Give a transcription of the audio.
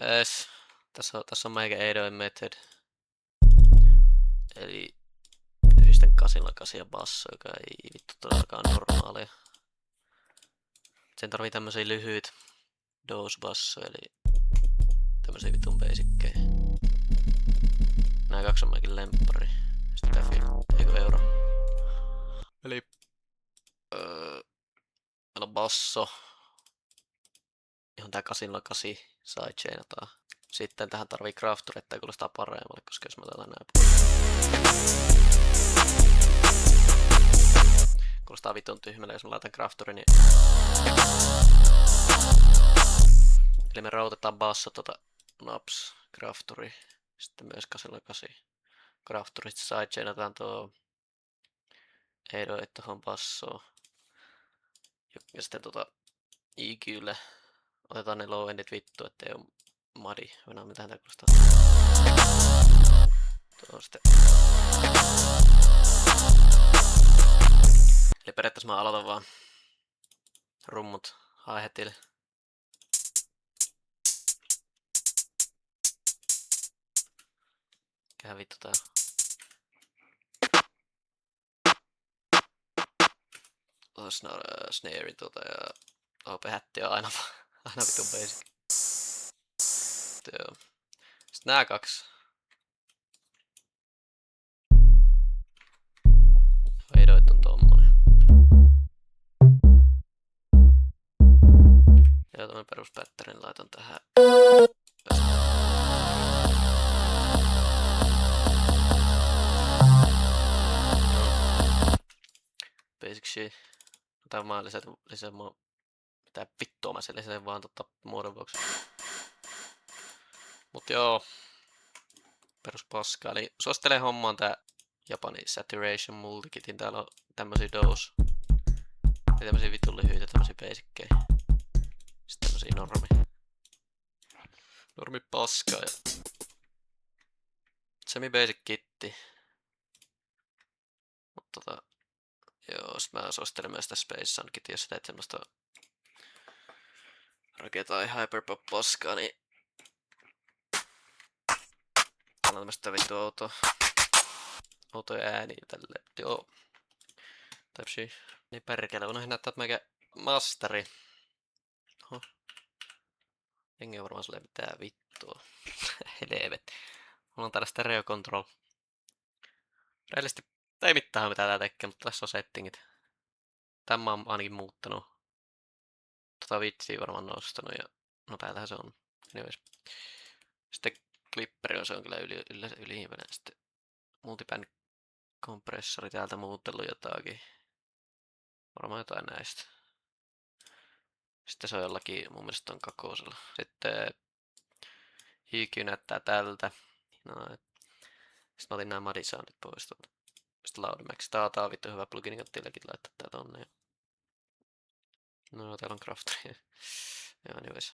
Ees. Tässä on meikä Eidoin method. Eli yhdistän kasilla kasia basso, joka ei vittu todellakaan normaalia. Sen tarvii tämmösiä lyhyitä dose bassoja, eli tämmösiä vitun basickejä. Nää kaksi on meikin lemppari. Sitten tää eiku euro. Eli meillä on basso, johon tää 808 sidechainataan. Sitten tähän tarvii crafter, että kuulostaa paremmalle, koska jos mä otetaan nää kuulostaa vitun tyhmälle, jos mä laitan crafterin, niin eli me routetaan basso naps crafteri, sitten myös 808 crafterista sidechainataan tuo Eidoi tohon bassoon. Ja sitten EQlle otetaan ne low endit vittu, ettei oo madi. Venää mitä tää kuulostaa. Tuo sitten. Eli periaatteessa mä aloitan vaan rummut hi-hatille. Mikähän vittu tää on? Snarein ja OP-hätti on aina vitun basic. Joo. Sitten nää kaksi. Eidoit on tommonen. Ja tommonen peruspätterin laitan tähän. Basic shit. Tää mä lisään mitä vittua mä sen lisään vaan muodon vuoksi. Mut joo. Perus paska. Eli suosittelen hommaan tää Japani Saturation Multikitin. Täällä on tämmösiä dose. Ja tämmösiä vitun lyhyitä tämmösiä basickejä. Sitten tämmösiä normi paskaa ja semi basic kitti. Mut joo, sit mä suosittelen myös sitä Space Sound Kitia, jos sä teet semmoista raketai hyperpop paskaa, niin täällä on tämmöstä vittu outoja ääniä tälleen. Joo. Täpsi. Niin perkele, unohdin näyttää, että meikä masteri. Oho. Jengi on varmaan sulle mitään vittua. Helvetti. Mulla on täällä stereo control. Reellisesti ei mitään mitä tää tekee, mutta tässä on settingit. Tämä on ainakin muuttanut. Vitsiä varmaan nostanut ja no täällähän se on. Anyways. Sitten klipperi se on kyllä ylihiiväinen. Sitten multiband kompressori täältä muutellut jotakin. Varmaan jotain näistä. Sitten se on jollakin mun mielestä on kakosella. Sitten EQ näyttää tältä. No, sitten mä otin nämä MADI soundit pois tuolta. Sitten Loudmax. Tää on vittu hyvä plugin, kattillakin laittaa tää tonne. No täällä on crafteri. Joo, anyways.